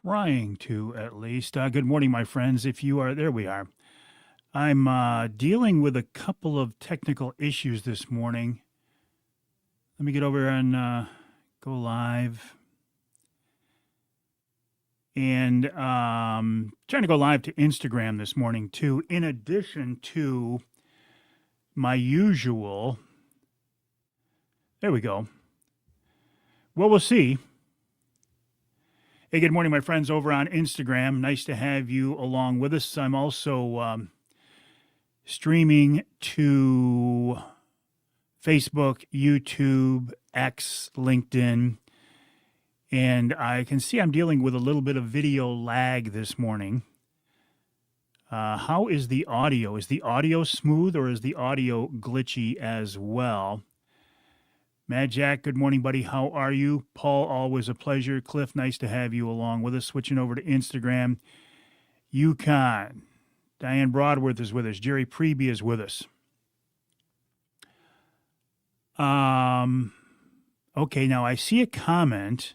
trying to at least. Good morning, my friends. If you are, there we are. I'm dealing with a couple of technical issues this morning. Let me get over and go live. And trying to go live to Instagram this morning, too, in addition to my usual. There we go. Well, we'll see. Hey, good morning, my friends over on Instagram. Nice to have you along with us. I'm also streaming to Facebook, YouTube, X, LinkedIn, and I can see I'm dealing with a little bit of video lag this morning. How is the audio? Is the audio smooth or is the audio glitchy as well? Mad Jack, good morning, buddy. How are you? Paul, always a pleasure. Cliff, nice to have you along with us. Switching over to Instagram. Yukon. Diane Broadworth is with us. Jerry Preby is with us. Okay, now I see a comment.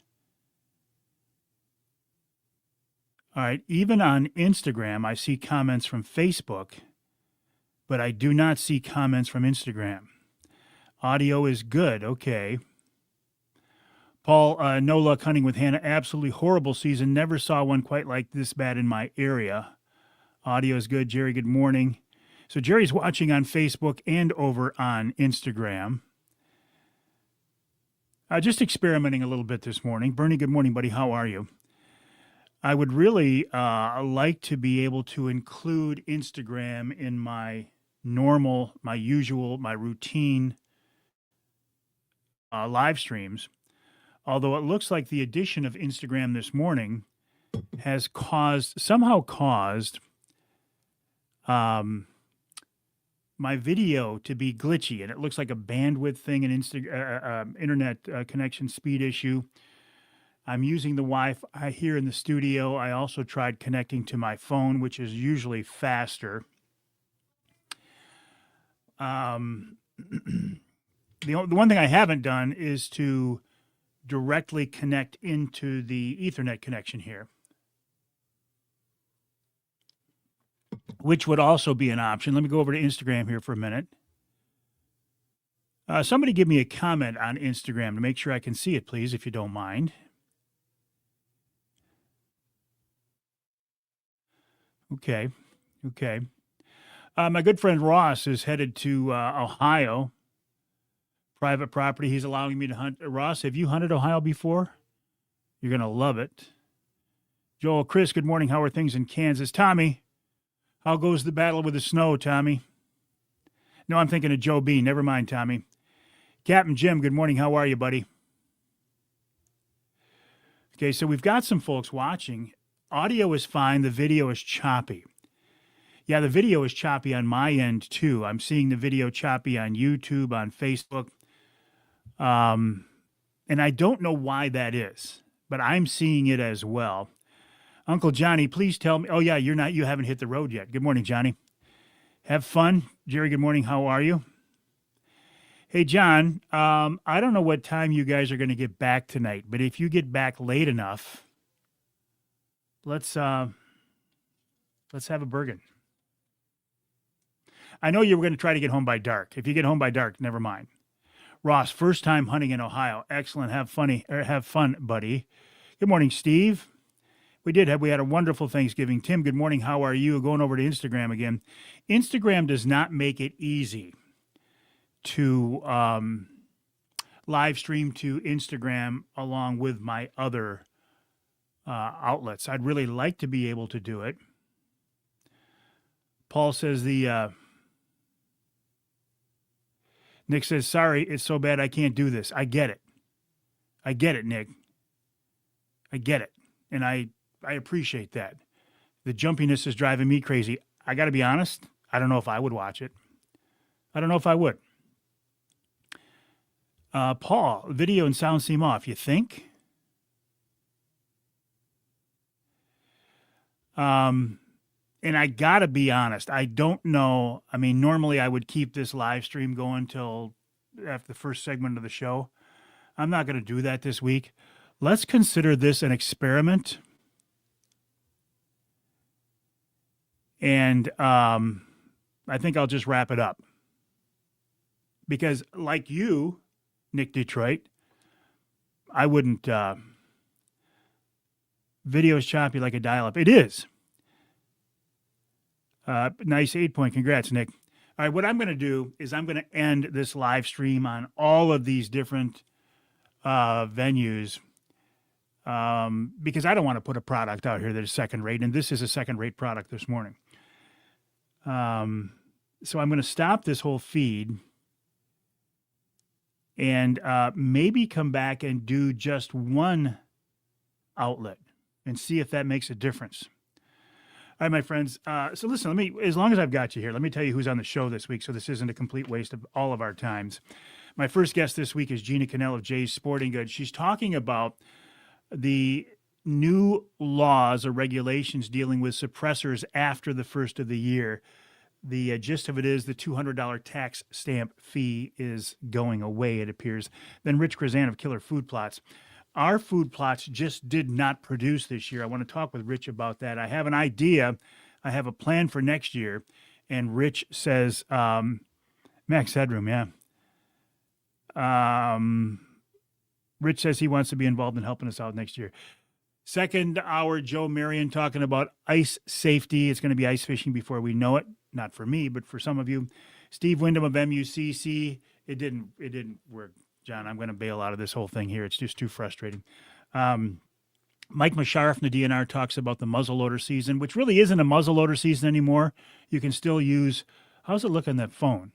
All right, even on Instagram, I see comments from Facebook, but I do not see comments from Instagram. Audio is good. Okay. Paul, no luck hunting with Hannah. Absolutely horrible season. Never saw one quite like this bad in my area. Audio is good. Jerry, good morning. So Jerry's watching on Facebook and over on Instagram. Just experimenting a little bit this morning. Bernie, good morning, buddy. How are you? I would really like to be able to include Instagram in my normal, my usual, my routine live streams, although it looks like the addition of Instagram this morning has somehow caused my video to be glitchy, and it looks like a bandwidth thing, an internet connection speed issue. I'm using the Wi-Fi here in the studio. I also tried connecting to my phone, which is usually faster. The one thing I haven't done is to directly connect into the Ethernet connection here, which would also be an option. Let me go over to Instagram here for a minute. Somebody give me a comment on Instagram to make sure I can see it, please, if you don't mind. Okay. My good friend Ross is headed to Ohio. Private property. He's allowing me to hunt. Ross, have you hunted Ohio before? You're going to love it. Joel, Chris, good morning. How are things in Kansas? Tommy, how goes the battle with the snow, Tommy? No, I'm thinking of Joe B. Never mind, Tommy. Captain Jim, good morning. How are you, buddy? Okay, so we've got some folks watching. Audio is fine. The video is choppy. Yeah, the video is choppy on my end, too. I'm seeing the video choppy on YouTube, on Facebook. And I don't know why that is, but I'm seeing it as well. Uncle Johnny, please tell me. Oh, yeah, you haven't hit the road yet. Good morning, Johnny. Have fun. Jerry, good morning. How are you? Hey, John, I don't know what time you guys are going to get back tonight, but if you get back late enough, let's have a Bergen. I know you were going to try to get home by dark. If you get home by dark, never mind. Ross, first time hunting in Ohio. Excellent. Have fun, buddy. Good morning, Steve. We had a wonderful Thanksgiving. Tim, good morning. How are you? Going over to Instagram again. Instagram does not make it easy to live stream to Instagram along with my other outlets. I'd really like to be able to do it. Paul says Nick says, sorry, it's so bad I can't do this. I get it, Nick. I get it. And I appreciate that. The jumpiness is driving me crazy. I got to be honest. I don't know if I would watch it. I don't know if I would. Paul, video and sound seem off. You think? And I got to be honest. I don't know. I mean, normally I would keep this live stream going till after the first segment of the show. I'm not going to do that this week. Let's consider this an experiment. And I think I'll just wrap it up. Because like you, Nick Detroit, I wouldn't, video is choppy like a dial-up. It is. Nice 8-point. Congrats, Nick. All right, what I'm going to do is I'm going to end this live stream on all of these different venues because I don't want to put a product out here that is second rate, and this is a second rate product this morning. So I'm going to stop this whole feed and maybe come back and do just one outlet and see if that makes a difference. All right, my friends. So listen, as long as I've got you here, let me tell you who's on the show this week so this isn't a complete waste of all of our times. My first guest this week is Gina Cannell of Jay's Sporting Goods. She's talking about the new laws or regulations dealing with suppressors after the first of the year. The gist of it is the $200 tax stamp fee is going away, it appears. Then Rich Krazan of Killer Food Plots. Our food plots just did not produce this year. I want to talk with Rich about that. I have an idea. I have a plan for next year. And Rich says, max headroom, yeah. Rich says he wants to be involved in helping us out next year. Second hour, Joe Marion talking about ice safety. It's going to be ice fishing before we know it. Not for me, but for some of you. Steve Wyndham of MUCC. It didn't work. John, I'm going to bail out of this whole thing here. It's just too frustrating. Mike Musharraf in the DNR talks about the muzzleloader season, which really isn't a muzzleloader season anymore. You can still use, how's it look on that phone?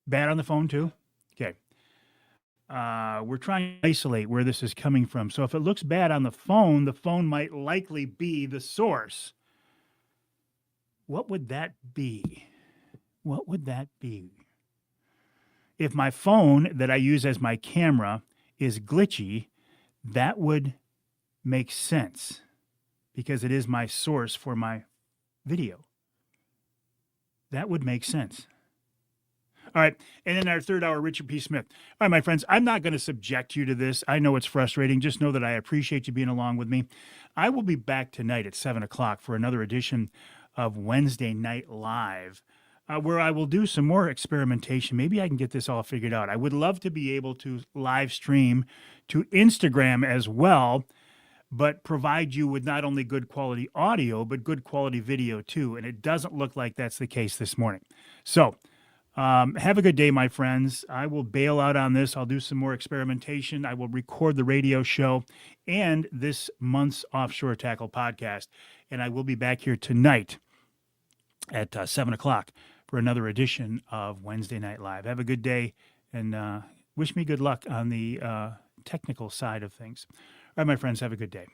Bad on the phone too? Okay. We're trying to isolate where this is coming from. So if it looks bad on the phone might likely be the source. What would that be? What would that be? If my phone that I use as my camera is glitchy, that would make sense because it is my source for my video. That would make sense. All right. And in our third hour, Richard P. Smith. All right, my friends, I'm not going to subject you to this. I know it's frustrating. Just know that I appreciate you being along with me. I will be back tonight at 7 o'clock for another edition of Wednesday Night Live. Where I will do some more experimentation. Maybe I can get this all figured out. I would love to be able to live stream to Instagram as well, but provide you with not only good quality audio, but good quality video too. And it doesn't look like that's the case this morning. So have a good day, my friends. I will bail out on this. I'll do some more experimentation. I will record the radio show and this month's Offshore Tackle podcast. And I will be back here tonight at 7 o'clock. For another edition of Wednesday Night Live. Have a good day and wish me good luck on the technical side of things. All right, my friends, have a good day.